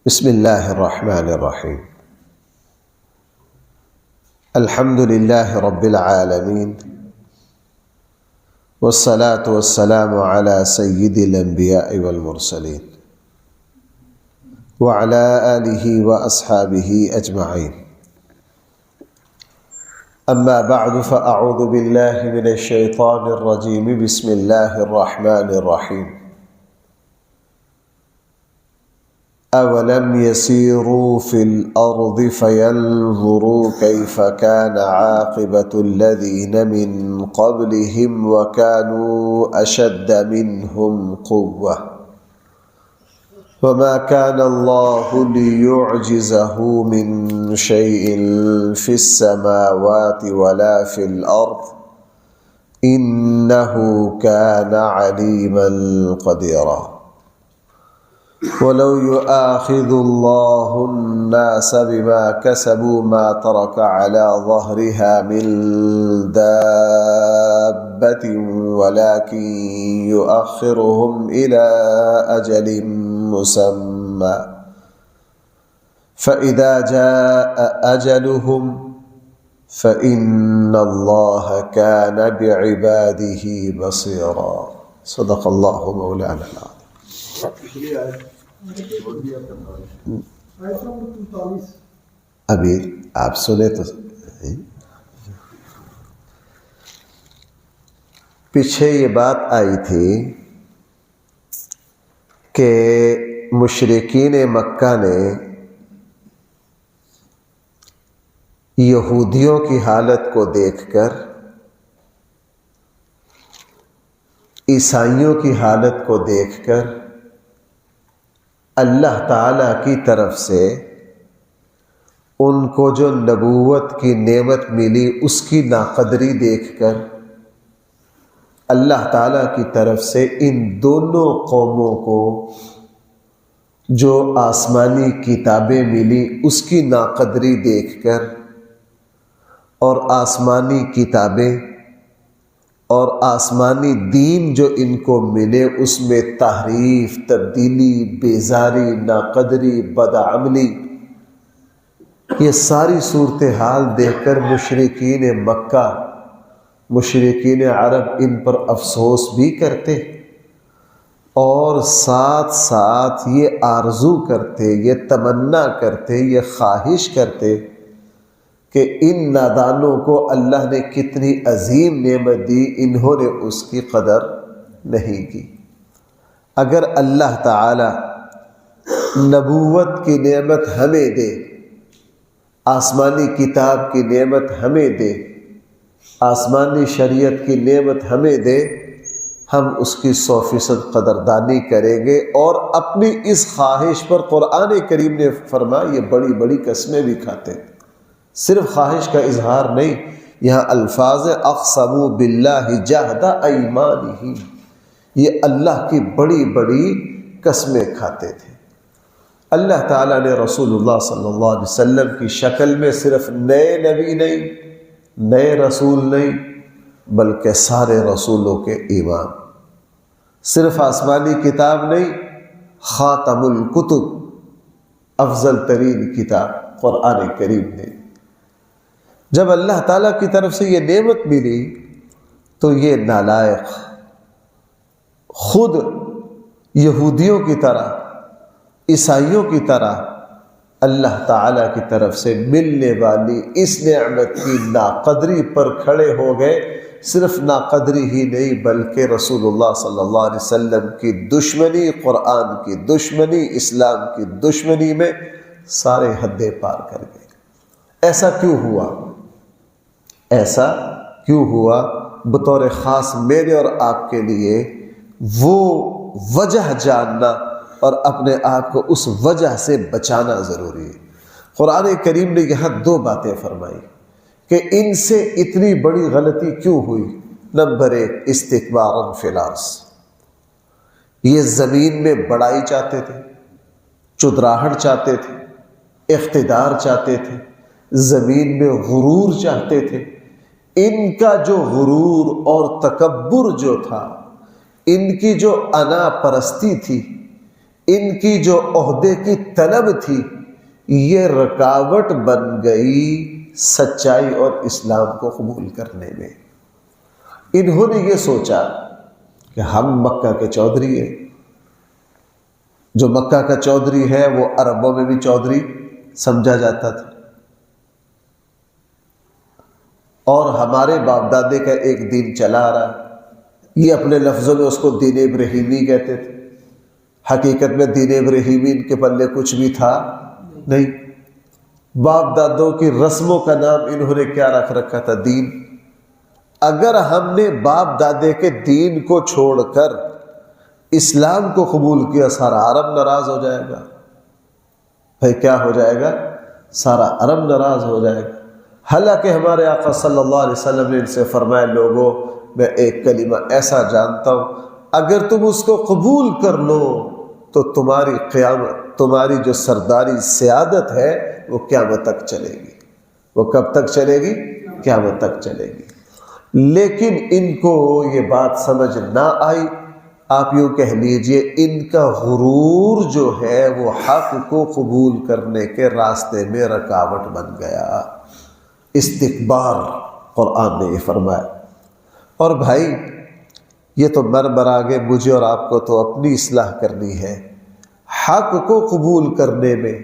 بسم اللہ الرحمن الرحیم الحمد للہ رب العالمین والصلاة والسلام على سید الانبیاء والمرسلین وعلى آلہ واصحابہ اجمعین اما بعد فاعوذ باللہ من الشیطان الرجیم بسم اللہ الرحمن الرحیم أَوَلَمْ يَسِيرُوا فِي الْأَرْضِ فَيَنْظُرُوا كَيْفَ كَانَ عَاقِبَةُ الَّذِينَ مِنْ قَبْلِهِمْ وَكَانُوا أَشَدَّ مِنْهُمْ قُوَّةً وَمَا كَانَ اللَّهُ لِيُعْجِزَهُ مِنْ شَيْءٍ فِي السَّمَاوَاتِ وَلَا فِي الْأَرْضِ إِنَّهُ كَانَ عَلِيمًا قَدِيرًا وَلَوْ يُؤَاخِذُ اللَّهُ النَّاسَ بِمَا كَسَبُوا مَا تَرَكَ عَلَى ظَهْرِهَا مِنْ دَابَّةٍ وَلَكِنْ يُؤَخِّرُهُمْ إِلَى أَجَلٍ مُّسَمًّى فَإِذَا جَاءَ أَجَلُهُمْ فَإِنَّ اللَّهَ كَانَ بِعِبَادِهِ بَصِيرًا صدق الله مولانا العظيم۔ ابھی آپ سنے تو پیچھے یہ بات آئی تھی کہ مشرکین مکہ نے یہودیوں کی حالت کو دیکھ کر عیسائیوں کی حالت کو دیکھ کر اللہ تعالیٰ کی طرف سے ان کو جو نبوت کی نعمت ملی اس کی ناقدری دیکھ کر اللہ تعالیٰ کی طرف سے ان دونوں قوموں کو جو آسمانی کتابیں ملی اس کی ناقدری دیکھ کر اور آسمانی کتابیں اور آسمانی دین جو ان کو ملے اس میں تحریف، تبدیلی، بیزاری، ناقدری، بدعملی، یہ ساری صورتحال دیکھ کر مشرکین مکہ، مشرکین عرب ان پر افسوس بھی کرتے اور ساتھ ساتھ یہ آرزو کرتے، یہ تمنا کرتے، یہ خواہش کرتے کہ ان نادانوں کو اللہ نے کتنی عظیم نعمت دی، انہوں نے اس کی قدر نہیں کی۔ اگر اللہ تعالی نبوت کی نعمت ہمیں دے، آسمانی کتاب کی نعمت ہمیں دے، آسمانی شریعت کی نعمت ہمیں دے، ہم اس کی 100% قدردانی کریں گے اور اپنی اس خواہش پر قرآن کریم نے فرمایا یہ بڑی بڑی قسمیں بھی کھاتے ہیں۔ صرف خواہش کا اظہار نہیں، یہاں الفاظ اقسموا باللہ جہد ایمانہم، یہ اللہ کی بڑی بڑی قسمیں کھاتے تھے۔ اللہ تعالیٰ نے رسول اللہ صلی اللہ علیہ وسلم کی شکل میں صرف نئے نبی نہیں، نئے رسول نہیں، بلکہ سارے رسولوں کے ایمان، صرف آسمانی کتاب نہیں، خاتم الکتب، افضل ترین کتاب قرآن کریم نے۔ جب اللہ تعالیٰ کی طرف سے یہ نعمت ملی تو یہ نالائق خود یہودیوں کی طرح، عیسائیوں کی طرح اللہ تعالیٰ کی طرف سے ملنے والی اس نعمت کی ناقدری پر کھڑے ہو گئے۔ صرف ناقدری ہی نہیں بلکہ رسول اللہ صلی اللہ علیہ وسلم کی دشمنی، قرآن کی دشمنی، اسلام کی دشمنی میں سارے حدیں پار کر گئے۔ ایسا کیوں ہوا؟ ایسا کیوں ہوا؟ بطور خاص میرے اور آپ کے لیے وہ وجہ جاننا اور اپنے آپ کو اس وجہ سے بچانا ضروری ہے۔ قرآن کریم نے یہاں 2 باتیں فرمائی کہ ان سے اتنی بڑی غلطی کیوں ہوئی۔ نمبر 1، استکبارا فی الارض، یہ زمین میں بڑائی چاہتے تھے، چودراہٹ چاہتے تھے، اقتدار چاہتے تھے، زمین میں غرور چاہتے تھے۔ ان کا جو غرور اور تکبر جو تھا، ان کی جو انا پرستی تھی، ان کی جو عہدے کی طلب تھی یہ رکاوٹ بن گئی سچائی اور اسلام کو قبول کرنے میں۔ انہوں نے یہ سوچا کہ ہم مکہ کے چودھری ہیں، جو مکہ کا چودھری ہے وہ عربوں میں بھی چودھری سمجھا جاتا تھا، اور ہمارے باپ دادے کا ایک دین چلا آ رہا، یہ اپنے لفظوں میں اس کو دین ابراہیمی کہتے تھے، حقیقت میں دین ابراہیمی ان کے پلے کچھ بھی تھا نہیں، باپ دادوں کی رسموں کا نام انہوں نے کیا رکھ رکھا تھا؟ دین۔ اگر ہم نے باپ دادے کے دین کو چھوڑ کر اسلام کو قبول کیا سارا عرب ناراض ہو جائے گا۔ بھائی کیا ہو جائے گا؟ سارا عرب ناراض ہو جائے گا۔ حالانکہ ہمارے آقا صلی اللہ علیہ وسلم نے ان سے فرمایا لوگوں میں ایک کلمہ ایسا جانتا ہوں اگر تم اس کو قبول کر لو تو تمہاری قیامت، تمہاری جو سرداری سیادت ہے وہ قیامت تک چلے گی۔ وہ کب تک چلے گی؟ قیامت تک چلے گی۔ لیکن ان کو یہ بات سمجھ نہ آئی، آپ یوں کہہ لیجئے ان کا غرور جو ہے وہ حق کو قبول کرنے کے راستے میں رکاوٹ بن گیا، استکبار قرآن نے یہ فرمایا۔ اور بھائی یہ تو مر آگے مجھے اور آپ کو تو اپنی اصلاح کرنی ہے۔ حق کو قبول کرنے میں،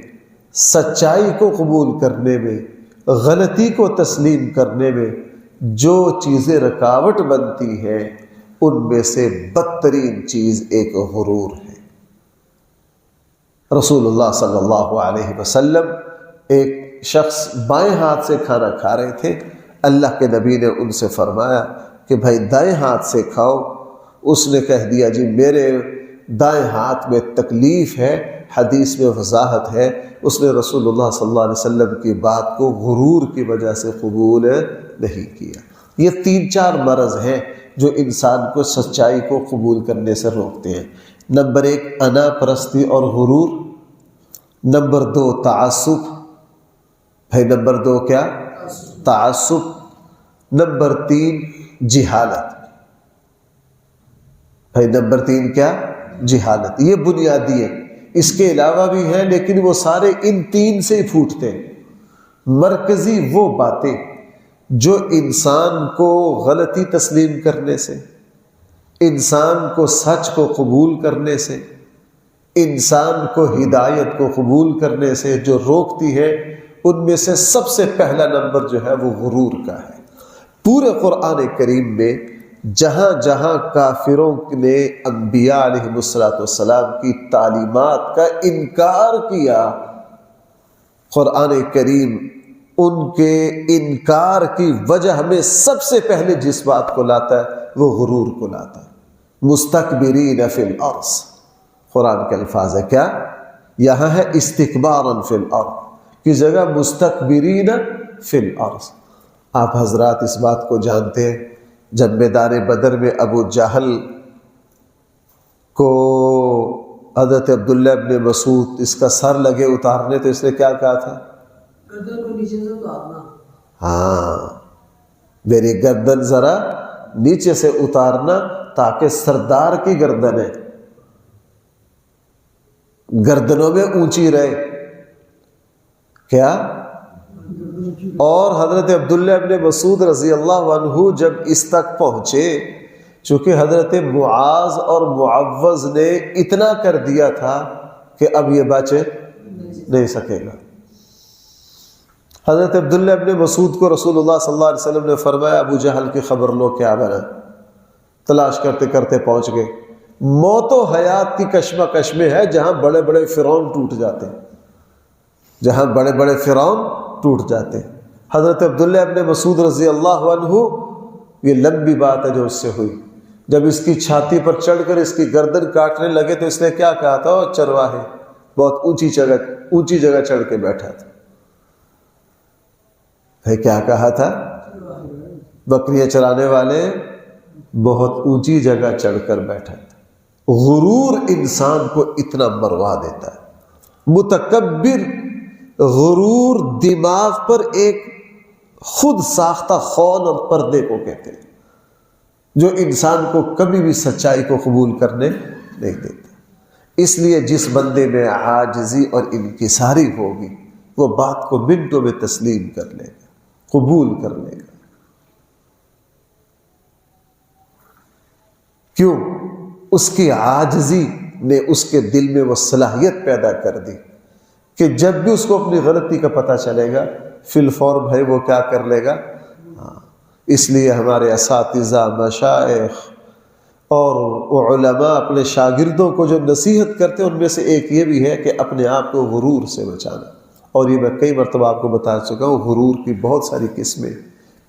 سچائی کو قبول کرنے میں، غلطی کو تسلیم کرنے میں جو چیزیں رکاوٹ بنتی ہیں ان میں سے بدترین چیز ایک غرور ہے۔ رسول اللہ صلی اللہ علیہ وسلم ایک شخص بائیں ہاتھ سے کھانا کھا رہے تھے، اللہ کے نبی نے ان سے فرمایا کہ بھائی دائیں ہاتھ سے کھاؤ۔ اس نے کہہ دیا جی میرے دائیں ہاتھ میں تکلیف ہے، حدیث میں وضاحت ہے۔ اس نے رسول اللہ صلی اللہ علیہ وسلم کی بات کو غرور کی وجہ سے قبول نہیں کیا۔ یہ 3-4 مرض ہیں جو انسان کو سچائی کو قبول کرنے سے روکتے ہیں۔ نمبر 1 انا پرستی اور غرور، نمبر 2 تعصب، بھائی نمبر 2 کیا؟ تعصب، نمبر 3 جہالت، بھائی نمبر 3 کیا؟ جہالت۔ یہ بنیادی ہے، اس کے علاوہ بھی ہیں لیکن وہ سارے ان 3 سے ہی پھوٹتے ہیں۔ مرکزی وہ باتیں جو انسان کو غلطی تسلیم کرنے سے، انسان کو سچ کو قبول کرنے سے، انسان کو ہدایت کو قبول کرنے سے جو روکتی ہے، ان میں سے سب سے پہلا نمبر جو ہے وہ غرور کا ہے۔ پورے قرآن کریم میں جہاں جہاں کافروں نے انبیاء علیہ السلام کی تعلیمات کا انکار کیا، قرآن کریم ان کے انکار کی وجہ میں سب سے پہلے جس بات کو لاتا ہے وہ غرور کو لاتا ہے۔ مستکبرین فی الارض، قرآن کے الفاظ ہے کیا؟ یہاں ہے استکبارا فی الارض کی جگہ مستکبرین فی الارض۔ آپ حضرات اس بات کو جانتے ہیں، جب میدان بدر میں ابو جہل کو حضرت عبداللہ ابن مسعود اس کا سر لگے اتارنے تو اس نے کیا کہا تھا؟ گردن کو نیچے سے اتارنا۔ ہاں، میری گردن ذرا نیچے سے اتارنا تاکہ سردار کی گردنیں گردنوں میں اونچی رہے۔ کیا؟ اور حضرت عبداللہ ابن مسعود رضی اللہ عنہ جب اس تک پہنچے، چونکہ حضرت معاذ اور معوذ نے اتنا کر دیا تھا کہ اب یہ بچ نہیں سکے گا۔ حضرت عبداللہ ابن مسعود کو رسول اللہ صلی اللہ علیہ وسلم نے فرمایا ابو جہل کی خبر لو کیا بنا۔ تلاش کرتے کرتے پہنچ گئے۔ موت و حیات کی کشمکش میں ہے جہاں بڑے بڑے فرعون ٹوٹ جاتے ہیں، جہاں بڑے بڑے فرعون ٹوٹ جاتے ہیں۔ حضرت عبداللہ ابن مسعود رضی اللہ عنہ، یہ لمبی بات ہے جو اس سے ہوئی، جب اس کی چھاتی پر چڑھ کر اس کی گردن کاٹنے لگے تو اس نے کیا کہا تھا؟ وہ چرواہے، بہت اونچی جگہ چڑھ کے بیٹھا تھا۔ کیا کہا تھا؟ بکریاں چرانے والے بہت اونچی جگہ چڑھ کر بیٹھا تھا۔ غرور انسان کو اتنا مروا دیتا ہے۔ متکبر، غرور دماغ پر ایک خود ساختہ خون اور پردے کو کہتے ہیں جو انسان کو کبھی بھی سچائی کو قبول کرنے نہیں دیتا۔ اس لیے جس بندے میں عاجزی اور انکساری ہوگی وہ بات کو منٹوں میں تسلیم کر لے گا، قبول کر لے گا۔ کیوں؟ اس کی عاجزی نے اس کے دل میں وہ صلاحیت پیدا کر دی کہ جب بھی اس کو اپنی غلطی کا پتہ چلے گا فی الفور بھائی وہ کیا کر لے گا۔ اس لیے ہمارے اساتذہ، مشائخ اور علماء اپنے شاگردوں کو جو نصیحت کرتے ہیں ان میں سے ایک یہ بھی ہے کہ اپنے آپ کو غرور سے بچانا۔ اور یہ میں کئی مرتبہ آپ کو بتا چکا ہوں، غرور کی بہت ساری قسمیں،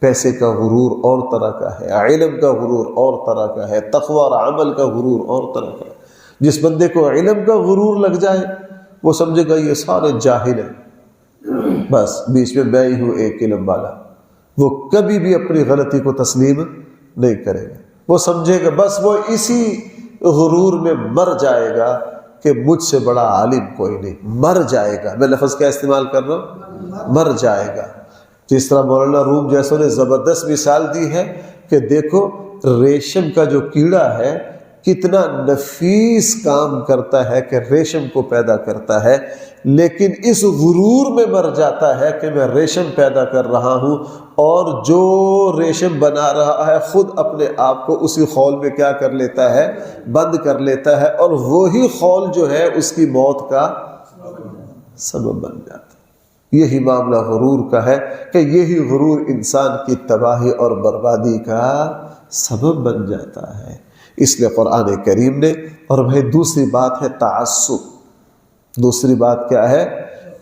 پیسے کا غرور اور طرح کا ہے، علم کا غرور اور طرح کا ہے، تقوی اور عمل کا غرور اور طرح کا ہے۔ جس بندے کو علم کا غرور لگ جائے وہ سمجھے گا یہ سارے جاہل ہیں، بس بیچ میں ہی ہوں ایک علم والا۔ وہ کبھی بھی اپنی غلطی کو تسلیم نہیں کرے گا، وہ سمجھے گا بس وہ اسی غرور میں مر جائے گا کہ مجھ سے بڑا عالم کوئی نہیں، مر جائے گا۔ میں لفظ کیا استعمال کر رہا ہوں؟ مر جائے گا۔ جس طرح مولانا روم جیسوں نے زبردست مثال دی ہے کہ دیکھو ریشم کا جو کیڑا ہے کتنا نفیس کام کرتا ہے کہ ریشم کو پیدا کرتا ہے، لیکن اس غرور میں مر جاتا ہے کہ میں ریشم پیدا کر رہا ہوں، اور جو ریشم بنا رہا ہے خود اپنے آپ کو اسی خول میں کیا کر لیتا ہے؟ بند کر لیتا ہے، اور وہی خول جو ہے اس کی موت کا سبب بن جاتا ہے۔ یہی معاملہ غرور کا ہے کہ یہی غرور انسان کی تباہی اور بربادی کا سبب بن جاتا ہے۔ اس لیے قرآن کریم نے، اور بھائی دوسری بات ہے تعصب۔ دوسری بات کیا ہے؟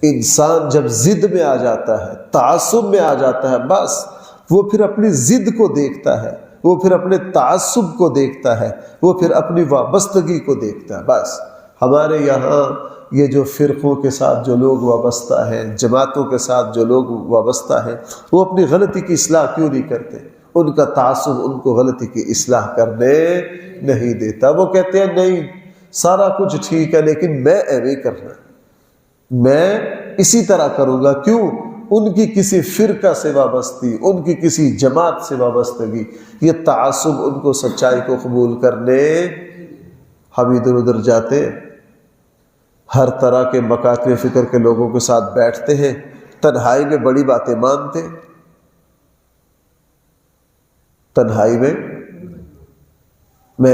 انسان جب ضد میں آ جاتا ہے، تعصب میں آ جاتا ہے، بس وہ پھر اپنی ضد کو دیکھتا ہے، وہ پھر اپنے تعصب کو دیکھتا ہے، وہ پھر اپنی وابستگی کو دیکھتا ہے۔ بس ہمارے یہاں یہ جو فرقوں کے ساتھ جو لوگ وابستہ ہیں، جماعتوں کے ساتھ جو لوگ وابستہ ہیں، وہ اپنی غلطی کی اصلاح کیوں نہیں کرتے؟ ان کا تعصب ان کو غلطی کی اصلاح کرنے نہیں دیتا۔ وہ کہتے ہیں نہیں سارا کچھ ٹھیک ہے لیکن میں ایویں کرنا، میں اسی طرح کروں گا۔ کیوں؟ ان کی کسی فرقہ سے وابستی، ان کی کسی جماعت سے وابستگی، یہ تعصب ان کو سچائی کو قبول کرنے۔ ہم ادھر ادھر جاتے، ہر طرح کے مکاتب فکر کے لوگوں کے ساتھ بیٹھتے ہیں، تنہائی میں بڑی باتیں مانتے۔ تنہائی میں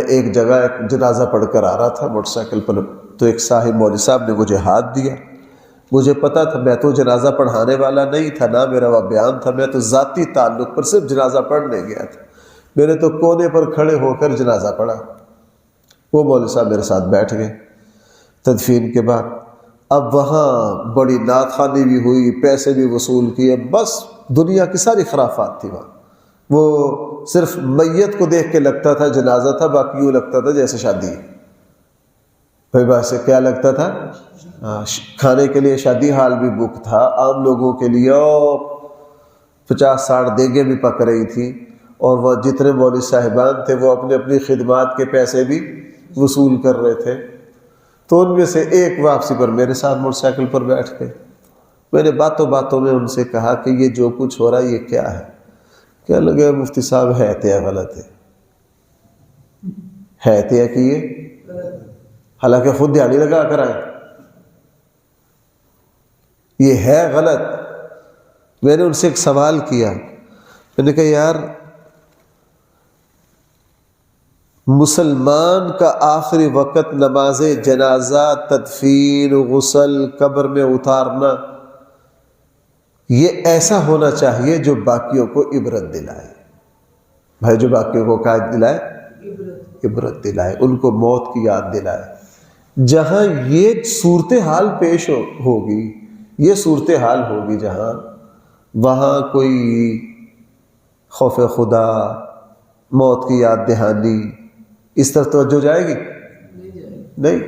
ایک جگہ ایک جنازہ پڑھ کر آ رہا تھا موٹر سائیکل پر، تو ایک صاحب مولوی صاحب نے مجھے ہاتھ دیا۔ مجھے پتا تھا میں تو جنازہ پڑھانے والا نہیں تھا، نہ میرا وہ بیان تھا، میں تو ذاتی تعلق پر صرف جنازہ پڑھنے گیا تھا۔ میں نے تو کونے پر کھڑے ہو کر جنازہ پڑھا۔ وہ مولوی صاحب میرے ساتھ بیٹھ گئے تدفین کے بعد۔ اب وہاں بڑی نعت خوانی بھی ہوئی، پیسے بھی وصول کیے، بس دنیا کی ساری خرافات تھی وہاں۔ وہ صرف میت کو دیکھ کے لگتا تھا جنازہ تھا، باقی یوں لگتا تھا جیسے شادی ہے۔ بھائی بات سے کیا لگتا تھا؟ کھانے کے لیے شادی حال بھی بک تھا، عام لوگوں کے لیے 50-60 دیگیں بھی پک رہی تھی، اور وہ جتنے مولوی صاحبان تھے وہ اپنے اپنی خدمات کے پیسے بھی وصول کر رہے تھے۔ تو ان میں سے ایک واپسی پر میرے ساتھ موٹر سائیکل پر بیٹھ گئے۔ میں نے باتوں باتوں میں ان سے کہا کہ یہ جو کچھ ہو رہا ہے یہ کیا ہے؟ کیا لگے مفتی صاحب ہے تو غلط ہے تو کہ یہ حالانکہ خود دھیانی لگا کر آئے، یہ ہے غلط۔ میں نے ان سے ایک سوال کیا، میں نے کہا یار مسلمان کا آخری وقت نماز جنازہ، تدفین، غسل، قبر میں اتارنا، یہ ایسا ہونا چاہیے جو باقیوں کو عبرت دلائے۔ بھائی جو باقیوں کو کیا دلائے؟ عبرت دلائے، ان کو موت کی یاد دلائے۔ جہاں یہ صورتحال پیش ہوگی، یہ صورتحال ہوگی جہاں، وہاں کوئی خوف خدا، موت کی یاد دہانی، اس طرف توجہ جائے گی؟ نہیں۔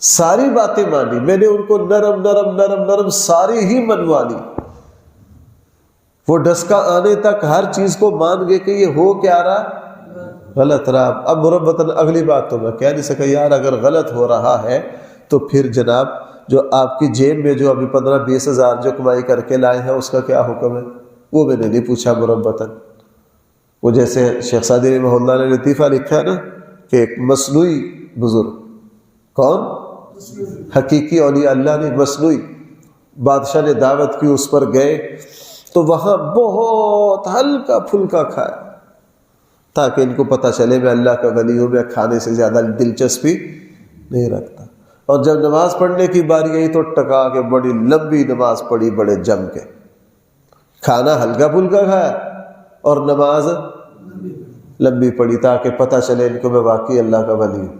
ساری باتیں مانی میں نے، ان کو نرم نرم نرم نرم ساری ہی منوا لی۔ وہ ڈسکا آنے تک ہر چیز کو مان گئے کہ یہ ہو کیا رہا؟ غلط رہا۔ اب مربتاً اگلی بات تو میں کہہ نہیں سکا، یار اگر غلط ہو رہا ہے تو پھر جناب جو آپ کی جیب میں جو ابھی 15-20 ہزار جو کمائی کر کے لائے ہیں اس کا کیا حکم ہے؟ وہ میں نے نہیں پوچھا مربتاً۔ وہ جیسے شیخ سعدی رحمہ اللہ نے لطیفہ لکھا ہے نا کہ ایک مصنوعی بزرگ، کون؟ حقیقی اولیاء اللہ نے مصنوعی. بادشاہ نے دعوت کی, اس پر گئے تو وہاں بہت ہلکا پھلکا کھایا تاکہ ان کو پتہ چلے میں اللہ کا ولی ہوں, میں کھانے سے زیادہ دلچسپی نہیں رکھتا. اور جب نماز پڑھنے کی باری آئی تو ٹکا کے بڑی لمبی نماز پڑھی, بڑے جم کے. کھانا ہلکا پھلکا کھایا اور نماز لمبی پڑھی تاکہ پتہ چلے ان کو میں واقعی اللہ کا ولی ہوں.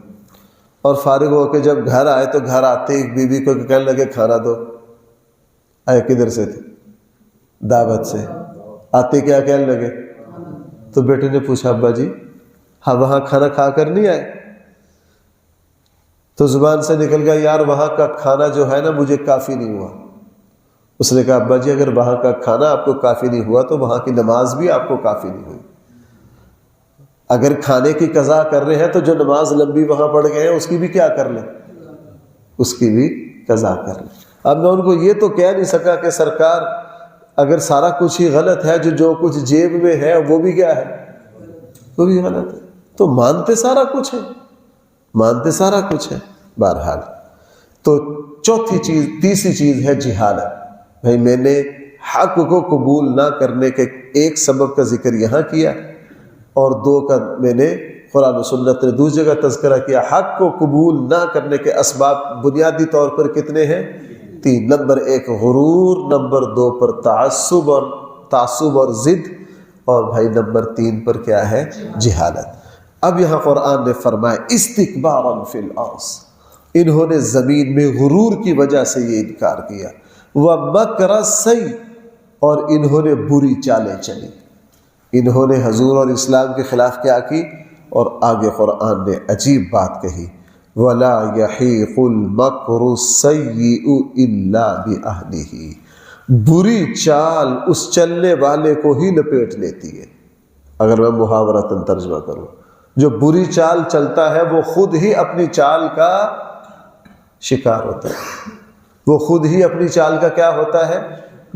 اور فارغ ہو کے جب گھر آئے تو گھر آتے ایک بیوی کو کہنے لگے کھانا دو. آئے کدھر سے تھے؟ دعوت سے. آتے کیا کہنے لگے؟ تو بیٹے نے پوچھا ابا جی ہم وہاں کھانا کھا کر نہیں آئے؟ تو زبان سے نکل گیا یار وہاں کا کھانا جو ہے نا مجھے کافی نہیں ہوا. اس نے کہا ابا جی اگر وہاں کا کھانا آپ کو کافی نہیں ہوا تو وہاں کی نماز بھی آپ کو کافی نہیں ہوئی. اگر کھانے کی قضا کر رہے ہیں تو جو نماز لمبی وہاں پڑھ گئے ہیں اس کی بھی کیا کر لیں, اس کی بھی قضا کر لیں. اب میں ان کو یہ تو کہہ نہیں سکا کہ سرکار اگر سارا کچھ ہی غلط ہے, جو کچھ جیب میں ہے وہ بھی کیا ہے, وہ بھی غلط ہے. تو مانتے سارا کچھ ہے, مانتے سارا کچھ ہے. بہرحال تو تیسری چیز ہے جہالت. بھائی میں نے حق کو قبول نہ کرنے کے ایک سبب کا ذکر یہاں کیا اور دو کا میں نے قرآن و سنت نے دوسری جگہ تذکرہ کیا. حق کو قبول نہ کرنے کے اسباب بنیادی طور پر کتنے ہیں؟ 3. نمبر 1 غرور, نمبر 2 پر تعصب اور ضد, اور بھائی نمبر 3 پر کیا ہے؟ جہالت. اب یہاں قرآن نے فرمایا استکبارا فی الارض, انہوں نے زمین میں غرور کی وجہ سے یہ انکار کیا. ومکر السیء, اور انہوں نے بری چالیں چلی. انہوں نے حضور اور اسلام کے خلاف کیا کی؟ اور آگے قرآن نے عجیب بات کہی وَلَا يَحِيقُ الْمَكْرُ السَّيِّئُ إِلَّا بِأَهْلِهِ, بری چال اس چلنے والے کو ہی لپیٹ لیتی ہے. اگر میں محاورتاً ترجمہ کروں, جو بری چال چلتا ہے وہ خود ہی اپنی چال کا شکار ہوتا ہے, وہ خود ہی اپنی چال کا کیا ہوتا ہے؟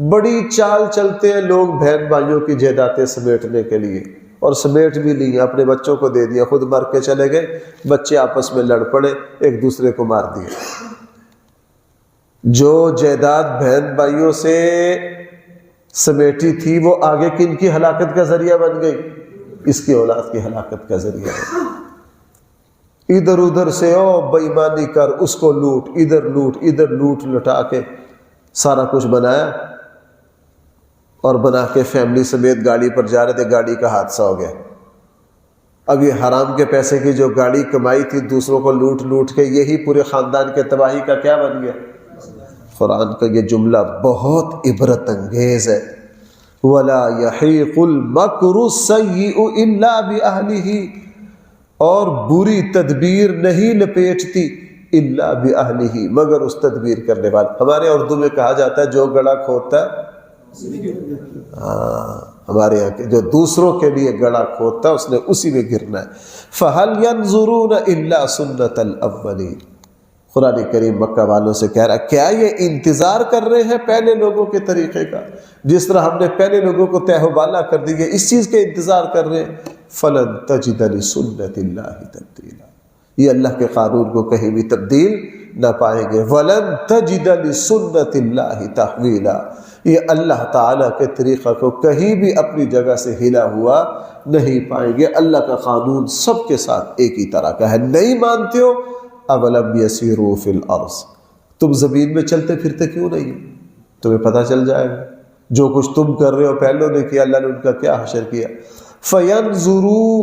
بڑی چال چلتے ہیں لوگ بہن بھائیوں کی جائیدادیں سمیٹنے کے لیے, اور سمیٹ بھی لی, اپنے بچوں کو دے دیا, خود مر کے چلے گئے, بچے آپس میں لڑ پڑے, ایک دوسرے کو مار دیا. جو جائیداد بہن بھائیوں سے سمیٹی تھی وہ آگے کن کی ہلاکت کا ذریعہ بن گئی؟ اس کی اولاد کی ہلاکت کا ذریعہ بن گئی. ادھر ادھر سے بے ایمانی کر, اس کو لوٹ, ادھر لوٹ لٹا کے سارا کچھ بنایا, اور بنا کے فیملی سمیت گاڑی پر جا رہے تھے, گاڑی کا حادثہ ہو گیا. اب یہ حرام کے پیسے کی جو گاڑی کمائی تھی دوسروں کو لوٹ کے, یہی پورے خاندان کے تباہی کا کیا بن گیا؟ قرآن کا یہ جملہ بہت عبرت انگیز ہے. وَلَا يَحِيقُ الْمَكْرُ السَّيِّئُ إِلَّا بِأَهْلِهِ, اور بری تدبیر نہیں لپیٹتی الا بأہلہ, مگر اس تدبیر کرنے والے. ہمارے اردو میں کہا جاتا ہے جو گڑا کھودتا ہے, ہمارے یہاں کے جو دوسروں کے لیے گڑا کھودتا ہے اس نے اسی میں گرنا ہے. فَهَلْ يَنظُرُونَ إِلَّا سُنَّةَ الْأَوَّلِينَ, قرآن کریم مکہ والوں سے کہہ رہا ہے کیا یہ انتظار کر رہے ہیں پہلے لوگوں کے طریقے کا؟ جس طرح ہم نے پہلے لوگوں کو تہہ و بالا کر دی ہے, اس چیز کا انتظار کر رہے ہیں. فَلَن تَجِدَ لِسُنَّةِ اللَّهِ تَبْدِيلًا, یہ اللہ کے قانون کو کہیں بھی تبدیل نہ پائیں گے. وَلَن تَجِدَ لِسُنَّةِ اللَّهِ تَحْوِيلًا, یہ اللہ تعالیٰ کے طریقہ کو کہیں بھی اپنی جگہ سے ہلا ہوا نہیں پائیں گے. اللہ کا قانون سب کے ساتھ ایک ہی طرح کا ہے. نہیں مانتے ہو؟ اَوَلَمْ يَسِيرُوا فِي الْأَرْضِ, تم زمین میں چلتے پھرتے کیوں نہیں؟ تمہیں پتہ چل جائے گا جو کچھ تم کر رہے ہو پہلوں نے کیا, اللہ نے ان کا کیا حشر کیا. فَيَنْظُرُوا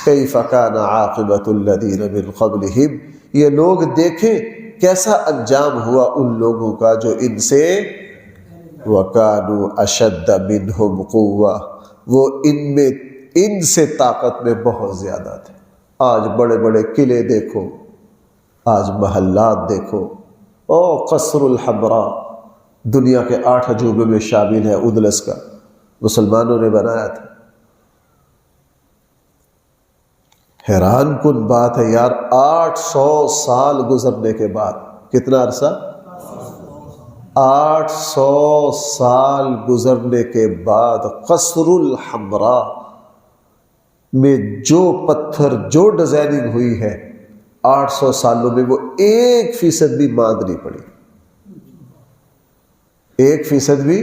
كَيْفَ كَانَ عَاقِبَةُ الَّذِينَ مِنْ قَبْلِهِمْ, یہ لوگ دیکھیں کیسا انجام ہوا ان لوگوں کا جو ان سے, وَكَانُوا أَشَدَّ مِنْهُمْ قُوَّةً, وہ ان سے طاقت میں بہت زیادہ تھے. آج بڑے بڑے قلعے دیکھو, آج محلات دیکھو. قصر الحمراء دنیا کے 8 عجوبے میں شامل ہے, اندلس کا, مسلمانوں نے بنایا تھا. حیران کن بات ہے یار, 800 سال گزرنے کے بعد, کتنا عرصہ؟ 800 سال گزرنے کے بعد قصر الحمراء میں جو پتھر, جو ڈیزائننگ ہوئی ہے, 800 سالوں میں وہ 1% بھی ماند نہیں پڑی، 1% بھی۔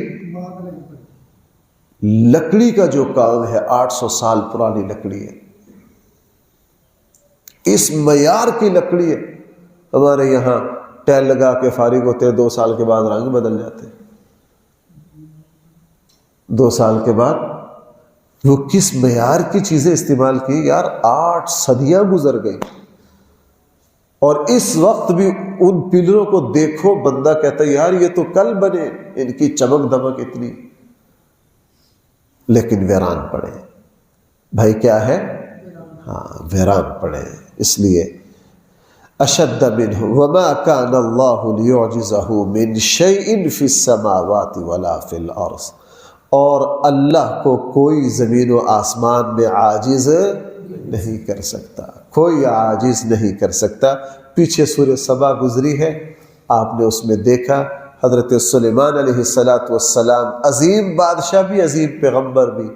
لکڑی کا جو کام ہے 800 سال پرانی لکڑی ہے، اس معیار کی لکڑی ہے۔ ہمارے یہاں ٹائل لگا کے فارغ ہوتے ہیں، 2 سال کے بعد رنگ بدل جاتے ہیں، 2 سال کے بعد۔ وہ کس معیار کی چیزیں استعمال کی یار، 8 صدیاں گزر گئی، اور اس وقت بھی ان پلروں کو دیکھو بندہ کہتا ہے یار یہ تو کل بنے، ان کی چمک دمک اتنی، لیکن ویران پڑے۔ بھائی کیا ہے؟ ہاں ویران پڑے۔ اس لیے اشد منہ وما كان اللہ لیعجزہ من شیء فی السماوات ولا فی الارض، اور اللہ کو کوئی زمین و آسمان میں عاجز نہیں کر سکتا، کوئی عاجز نہیں کر سکتا۔ پیچھے سورہ سبا گزری ہے، آپ نے اس میں دیکھا حضرت سلیمان علیہ السلام، عظیم بادشاہ بھی، عظیم پیغمبر بھی۔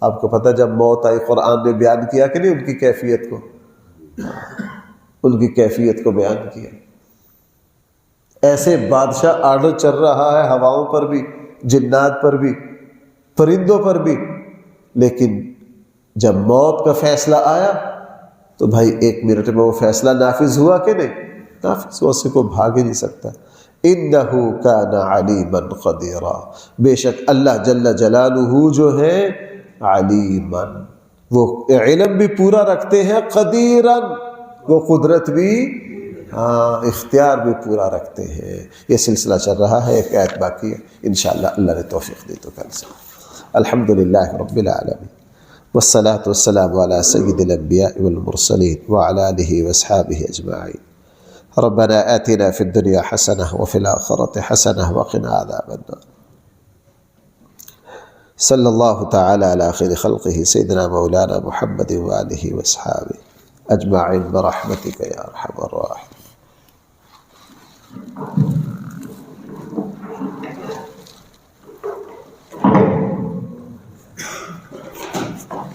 آپ کو پتہ جب موت آئی قرآن نے بیان کیا کہ نہیں ان کی کیفیت کو، ان کی کیفیت کو بیان کیا۔ ایسے بادشاہ آرڈر چل رہا ہے ہواؤں پر بھی، جنات پر بھی، پرندوں پر بھی، لیکن جب موت کا فیصلہ آیا تو بھائی 1 منٹ میں وہ فیصلہ نافذ ہوا کہ نہیں؟ نافذ ہوا، سے کوئی بھاگ ہی نہیں سکتا۔ انہ کان علیما قدیرا، بے شک اللہ جل جلالہ جو ہے علیما، وہ علم بھی پورا رکھتے ہیں، قدیرا وہ قدرت بھی، اختیار بھی پورا رکھتے ہیں۔ یہ سلسلہ چل رہا ہے، ایک آیت باقی ہے، انشاءاللہ اللہ نے توفیق دی تو کل سے۔ الحمدللہ رب العالمین، والصلاة والسلام على سید الانبیاء والمرسلین وعلى آلہ واصحابہ اجمعین۔ ربنا آتنا في الدنيا حسنة وفي الآخرة حسنة وقنا عذاب النار۔ صلی اللہ تعالی علی خیر خلقہ سیدنا مولانا محمد وآلہ واصحابہ اجمعین برحمتک یا ارحم الراحمین۔